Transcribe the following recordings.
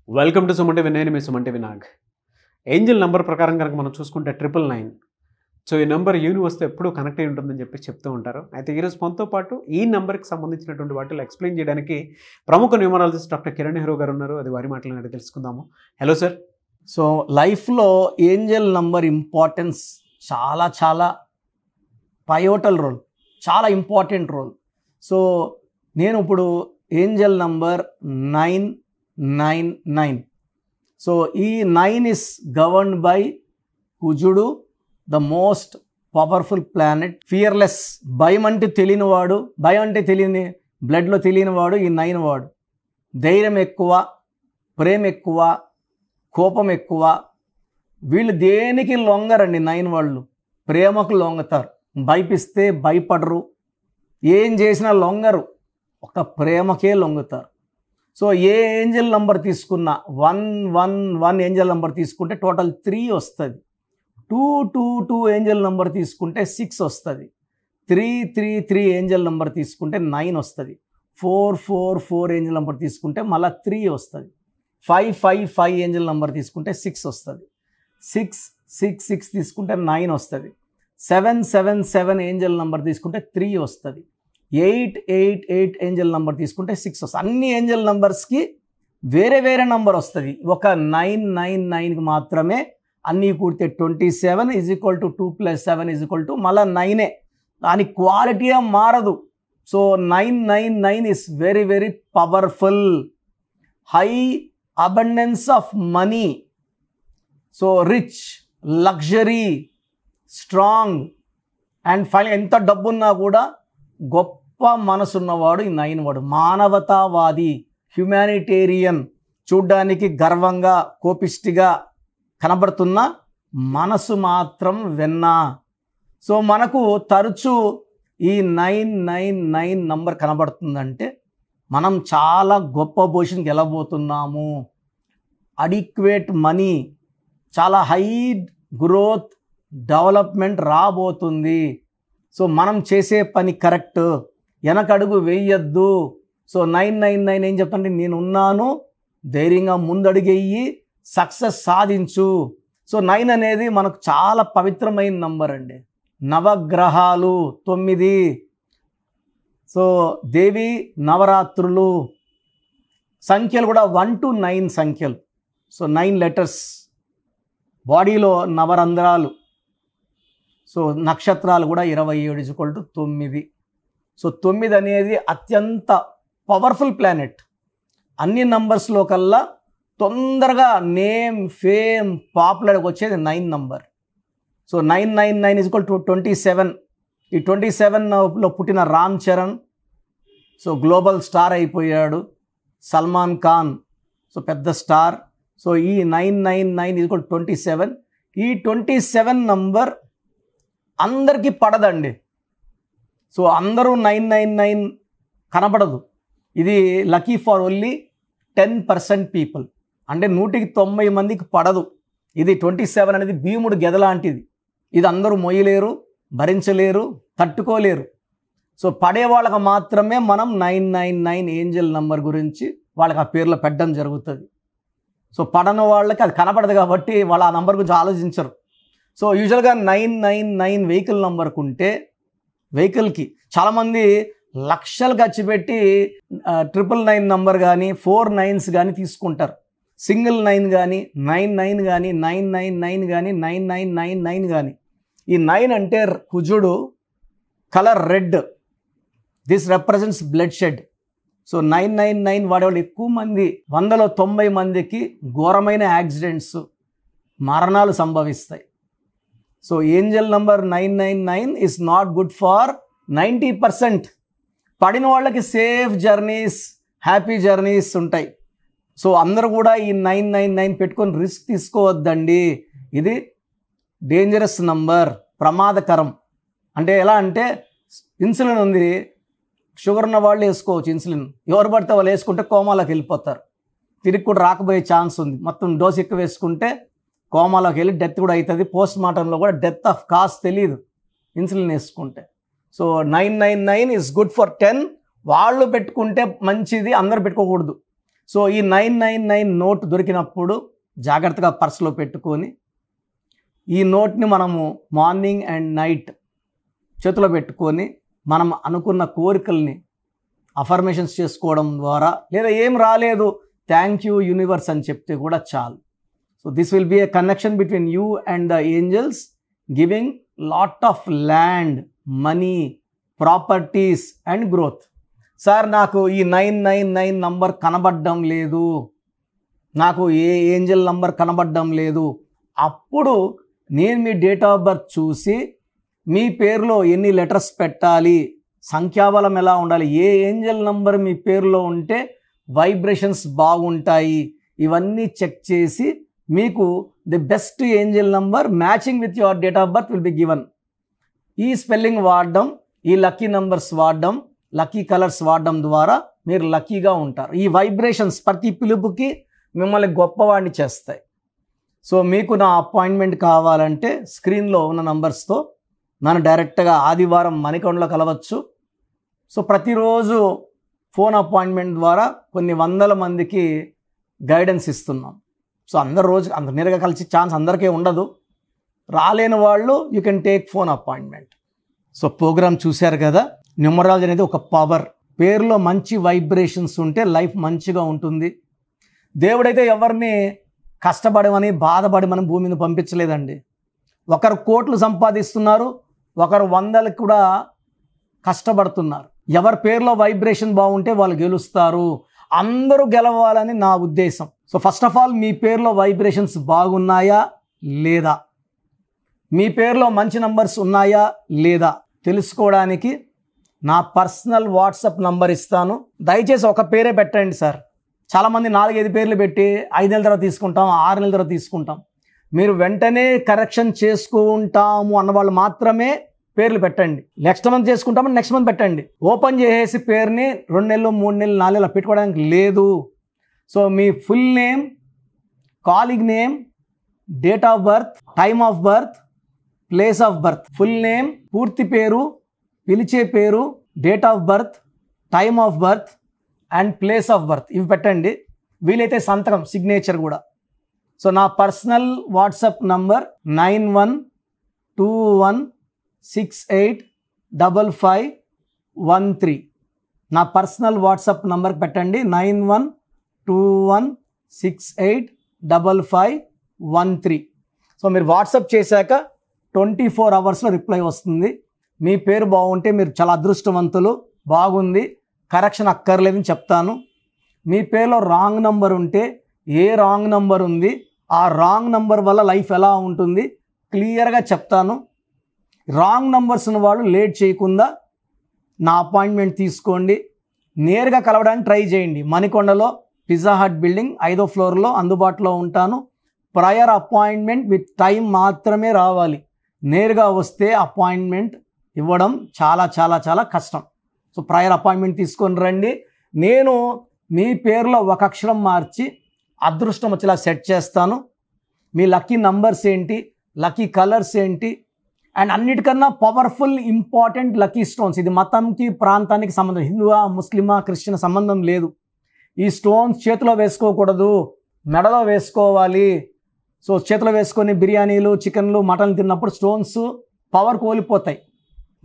Welcome to Suman TV. నేను మీ Suman TV Nag. Angel number ప్రకారం కనుక మనం చూసుకుంటే 999. సో ఈ నెంబర్ యూనివర్స్తో ఎప్పుడూ కనెక్ట్ అయి ఉంటుందని చెప్పి చెప్తూ ఉంటారు. అయితే ఈరోజు మనతో పాటు ఈ నెంబర్కి సంబంధించినటువంటి వాటిలో ఎక్స్ప్లెయిన్ చేయడానికి ప్రముఖ న్యూమరాలజిస్ట్ డాక్టర్ కిరణ్ నెహ్రూ గారు ఉన్నారు. అది వారి మాటలను అడిగి తెలుసుకుందాము. Hello sir. సో లైఫ్లో ఏంజల్ నంబర్ ఇంపార్టెన్స్ చాలా చాలా పయోటల్ రోల్, చాలా ఇంపార్టెంట్ రోల్. సో నేను ఇప్పుడు ఏంజల్ నంబర్ 999. సో ఈ 9 ఇస్ గవర్న్డ్ బై కుజుడు, the most powerful planet. Fearless, భయం అంటే తెలియనివాడు, భయం అంటే తెలియని బ్లడ్లో తెలియనివాడు ఈ 9 వాడు. ధైర్యం ఎక్కువ, ప్రేమ ఎక్కువ, కోపం ఎక్కువ. వీళ్ళు దేనికి లొంగరండి 9 వాళ్ళు. ప్రేమకు లొంగతారు, భయపిస్తే భయపడరు, ఏం చేసినా లొంగరు, ఒక ప్రేమకే లొంగుతారు. సో ఏ ఏంజల్ నంబర్ తీసుకున్నా 111 ఏంజల్ నంబర్ తీసుకుంటే టోటల్ 3 వస్తుంది. 222 ఏంజల్ నంబర్ తీసుకుంటే 6 వస్తుంది. 333 ఏంజల్ నంబర్ తీసుకుంటే 9 వస్తుంది. 444 ఏంజల్ నంబర్ తీసుకుంటే మళ్ళీ 3 వస్తుంది. 555 ఏంజల్ నంబర్ తీసుకుంటే 6 వస్తుంది. 666 తీసుకుంటే 9 వస్తుంది. 777 ఏంజల్ నంబర్ తీసుకుంటే 3 వస్తుంది. 888 ఏంజల్ నంబర్ తీసుకుంటే 6 వస్తుంది. అన్ని ఏంజల్ నంబర్స్కి వేరే వేరే నంబర్ వస్తుంది. ఒక 999కి మాత్రమే అన్నీ కూడితే 27 = 2 + 7 = మళ్ళీ 9. దాని క్వాలిటీ మారదు. So 999 is very very powerful. High abundance of money, so rich, luxury, strong and final ఎంత డబ్బున్నా కూడా గొప్ప మనసున్నవాడు ఈ 9 వాడు. మానవతావాది, హ్యుమానిటేరియన్, చూడ్డానికి గర్వంగా కోపిష్టిగా కనబడుతున్న మనసు మాత్రం వెన్న. సో మనకు తరచూ ఈ 999 నంబర్ కనబడుతుందంటే మనం చాలా గొప్ప పొజిషన్కి వెళ్ళబోతున్నాము. అడిక్వేట్ మనీ, చాలా హై గ్రోత్, డెవలప్మెంట్ రాబోతుంది. సో మనం చేసే పని కరెక్ట్, వెనకడుగు వేయద్దు. సో 999 ఏం చెప్తానంటే నేనున్నాను, ధైర్యంగా ముందడుగెయ్యి సక్సెస్ సాధించు. సో 9 అనేది మనకు చాలా పవిత్రమైన నంబర్ అండి. నవగ్రహాలు 9, సో దేవి నవరాత్రులు, సంఖ్యలు కూడా 1 to 9 సంఖ్యలు. So 9 letters. బాడీలో నవరంధ్రాలు, సో నక్షత్రాలు కూడా 27 = 9. సో 9 అనేది అత్యంత పవర్ఫుల్ ప్లానెట్. అన్ని నంబర్స్లో కల్లా తొందరగా నేమ్, ఫేమ్, పాపులర్గా వచ్చేది 9 నంబర్. సో 999 = 27. ఈ 27లో పుట్టిన Ram Charan so global star అయిపోయాడు. సల్మాన్ ఖాన్ సో పెద్ద స్టార్. సో ఈ 999 = 27. ఈ 27 నంబర్ అందరికీ పడదండి. సో అందరూ 999 కనబడదు. ఇది లక్కీ ఫర్ ఓన్లీ 10% పీపుల్. అంటే 190 మందికి పడదు. ఇది 27 అనేది భీముడు గెద లాంటిది. ఇది అందరూ మొయ్యలేరు, భరించలేరు, తట్టుకోలేరు. సో పడే వాళ్ళకి మాత్రమే మనం 999 ఏంజల్ నంబర్ గురించి వాళ్ళకి ఆ పేర్లో పెట్టడం జరుగుతుంది. సో పడని వాళ్ళకి అది కనపడదు కాబట్టి వాళ్ళు ఆ నంబర్ గురించి ఆలోచించరు. సో యూజువల్గా 999 వెహికల్ నంబర్కి ఉంటే, వెహికల్కి చాలామంది లక్షలు ఖర్చు పెట్టి 999 నంబర్ కానీ 4 9s కానీ తీసుకుంటారు. సింగిల్ 9 కానీ 99 కానీ 999 కానీ 9999 కానీ. ఈ 9 అంటే కుజుడు, colour red, this represents blood shed. So 999 వాడేవాళ్ళు ఎక్కువ మంది, 100లో 90 మందికి ఘోరమైన యాక్సిడెంట్స్, మరణాలు సంభవిస్తాయి. So Angel number 999 is not good far 90%. పడిన వాళ్ళకి సేఫ్ జర్నీస్, హ్యాపీ జర్నీస్ ఉంటాయి. సో అందరూ కూడా ఈ 999 పెట్టుకొని రిస్క్ తీసుకోవద్దండి. ఇది డేంజరస్ నంబర్, ప్రమాదకరం. అంటే ఎలా అంటే ఇన్సులిన్ ఉంది, షుగర్ ఉన్న వాళ్ళు వేసుకోవచ్చు ఇన్సులిన్. ఎవరు పడితే వాళ్ళు వేసుకుంటే కోమాలోకి వెళ్ళిపోతారు. తిరిగి కూడా రాకపోయే ఛాన్స్ ఉంది. మొత్తం డోస్ ఎక్కువ వేసుకుంటే కోమాలోకి వెళ్ళి డెత్ కూడా అవుతుంది. పోస్ట్ మార్టంలో కూడా డెత్ ఆఫ్ కాస్ తెలియదు ఇన్సులిన్ వేసుకుంటే. So 999 is good for 10. వాళ్ళు పెట్టుకుంటే మంచిది, అందరు పెట్టుకోకూడదు. సో ఈ 999 నోట్ దొరికినప్పుడు జాగ్రత్తగా పర్సులో పెట్టుకొని ఈ నోట్ని మనము మార్నింగ్ అండ్ నైట్ చేతిలో పెట్టుకొని మనం అనుకున్న కోరికల్ని అఫర్మేషన్స్ చేసుకోవడం ద్వారా, లేదా ఏం రాలేదు థ్యాంక్ యూ యూనివర్స్ అని చెప్తే కూడా చాలు. So this will be a connection between you and the angels giving lot of land, money, properties and growth. Sir నాకు ఈ 999 నంబర్ కనబడడం లేదు, నాకు ఏ ఏంజల్ నంబర్ కనబడడం లేదు. అప్పుడు నేను మీ డేట్ ఆఫ్ బర్త్ చూసి మీ పేరులో ఎన్ని లెటర్స్ పెట్టాలి, సంఖ్యాబలం ఎలా ఉండాలి, ఏ ఏంజల్ నంబర్ మీ పేరులో ఉంటే వైబ్రేషన్స్ బాగుంటాయి, ఇవన్నీ చెక్ చేసి మీకు the best Angel number matching with your date of birth will be given. ఈ స్పెల్లింగ్ వాడడం, ఈ లక్కీ నంబర్స్ వాడడం, లక్కీ కలర్స్ వాడడం ద్వారా మీరు లక్కీగా ఉంటారు. ఈ వైబ్రేషన్స్ ప్రతి పిలుపుకి మిమ్మల్ని గొప్పవాడిని చేస్తాయి. సో మీకు నా అపాయింట్మెంట్ కావాలంటే స్క్రీన్లో ఉన్న నంబర్స్తో నన్ను డైరెక్ట్గా ఆదివారం మణికొండలో కలవచ్చు. సో ప్రతిరోజు ఫోన్ అపాయింట్మెంట్ ద్వారా కొన్ని వందల మందికి గైడెన్స్ ఇస్తున్నాం. సో అందరు రోజు అంత నేరుగా కలిసి ఛాన్స్ అందరికీ ఉండదు. రాలేని వాళ్ళు you can take phone appointment. So program చూశారు కదా. న్యూమరాలజీ అనేది ఒక పవర్. పేరులో మంచి వైబ్రేషన్స్ ఉంటే లైఫ్ మంచిగా ఉంటుంది. దేవుడైతే ఎవరిని కష్టపడమని బాధపడమని భూమి మీద పంపించలేదండి. ఒకరు కోట్లు సంపాదిస్తున్నారు, ఒకరు వందలకు కూడా కష్టపడుతున్నారు. ఎవరి పేరులో వైబ్రేషన్ బాగుంటే వాళ్ళు గెలుస్తారు. అందరూ గెలవాలని నా ఉద్దేశం. సో ఫస్ట్ ఆఫ్ ఆల్ మీ పేరులో వైబ్రేషన్స్ బాగున్నాయా లేదా, మీ పేరులో మంచి నంబర్స్ ఉన్నాయా లేదా తెలుసుకోవడానికి నా పర్సనల్ వాట్సాప్ నంబర్ ఇస్తాను. దయచేసి ఒక పేరే పెట్టండి సార్. చాలామంది 4-5 పేర్లు పెట్టి 5 నెలల తర్వాత తీసుకుంటాం, 6 నెలల తర్వాత తీసుకుంటాం. మీరు వెంటనే కరెక్షన్ చేసుకుంటాము అన్నవాళ్ళు మాత్రమే పేర్లు పెట్టండి. నెక్స్ట్ మంత్ చేసుకుంటామని నెక్స్ట్ మంత్ పెట్టండి. ఓపెన్ చేసేసి పేరుని 2 నెలలు 3 నెలలు 4 నెలలు పెట్టుకోవడానికి లేదు. సో మీ full name, calling name, date of birth, time of birth, place of birth, full name, పూర్తి పేరు, పిలిచే పేరు, date of birth, time of birth and place of birth ఇవి పెట్టండి. వీలైతే సంతకం, సిగ్నేచర్ కూడా. సో నా పర్సనల్ వాట్సాప్ నంబర్ 9121685513. నా పర్సనల్ వాట్సాప్ నంబర్కి పెట్టండి 9121685513. సో మీరు వాట్సాప్ చేశాక 24 అవర్స్లో రిప్లై వస్తుంది. మీ పేరు బాగుంటే మీరు చాలా అదృష్టవంతులు, బాగుంది, కరెక్షన్ అక్కర్లేదని చెప్తాను. మీ పేరులో రాంగ్ నంబర్ ఉంటే ఏ రాంగ్ నంబర్ ఉంది, ఆ రాంగ్ నంబర్ వల్ల లైఫ్ ఎలా ఉంటుంది క్లియర్గా చెప్తాను. రాంగ్ నంబర్స్ ఉన్న వాళ్ళు లేట్ చేయకుండా నా అపాయింట్మెంట్ తీసుకోండి. నేరుగా కలవడానికి ట్రై చేయండి. మణికొండలో పిజ్జా హట్ బిల్డింగ్ 5వ ఫ్లోర్లో అందుబాటులో ఉంటాను. ప్రయర్ అపాయింట్మెంట్ విత్ టైం మాత్రమే రావాలి. నేరుగా వస్తే అపాయింట్మెంట్ ఇవ్వడం చాలా చాలా చాలా కష్టం. సో ప్రయర్ అపాయింట్మెంట్ తీసుకొని రండి. నేను మీ పేరులో ఒక అక్షరం మార్చి అదృష్టం వచ్చేలా సెట్ చేస్తాను. మీ లక్కీ నంబర్స్ ఏంటి, లక్కీ కలర్స్ ఏంటి, అండ్ అన్నిటికన్నా పవర్ఫుల్ ఇంపార్టెంట్ లక్కీ స్టోన్స్. ఇది మతంకి ప్రాంతానికి సంబంధం, హిందువా ముస్లిమా క్రిస్టియన్ సంబంధం లేదు. ఈ స్టోన్స్ చేతిలో వేసుకోకూడదు, మెడలో వేసుకోవాలి. సో చేతిలో వేసుకొని బిర్యానీలు, చికెన్లు, మటన్లు తిన్నప్పుడు స్టోన్స్ పవర్ కోల్పోతాయి.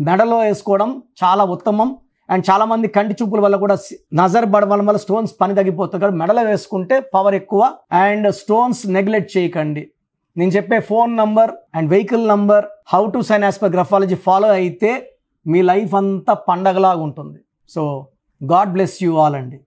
మెడలో వేసుకోవడం చాలా ఉత్తమం. అండ్ చాలామంది కంటి చూపుల వల్ల కూడా నజర్ పడడం వల్ల స్టోన్స్ పని తగ్గిపోతుంది. కాబట్టి మెడలో వేసుకుంటే పవర్ ఎక్కువ. అండ్ స్టోన్స్ నెగ్లెక్ట్ చేయకండి. నేను చెప్పే phone number and vehicle number, how to sign as per graphology follow అయితే మీ లైఫ్ అంతా పండగలాగా ఉంటుంది. So God bless you all అండి.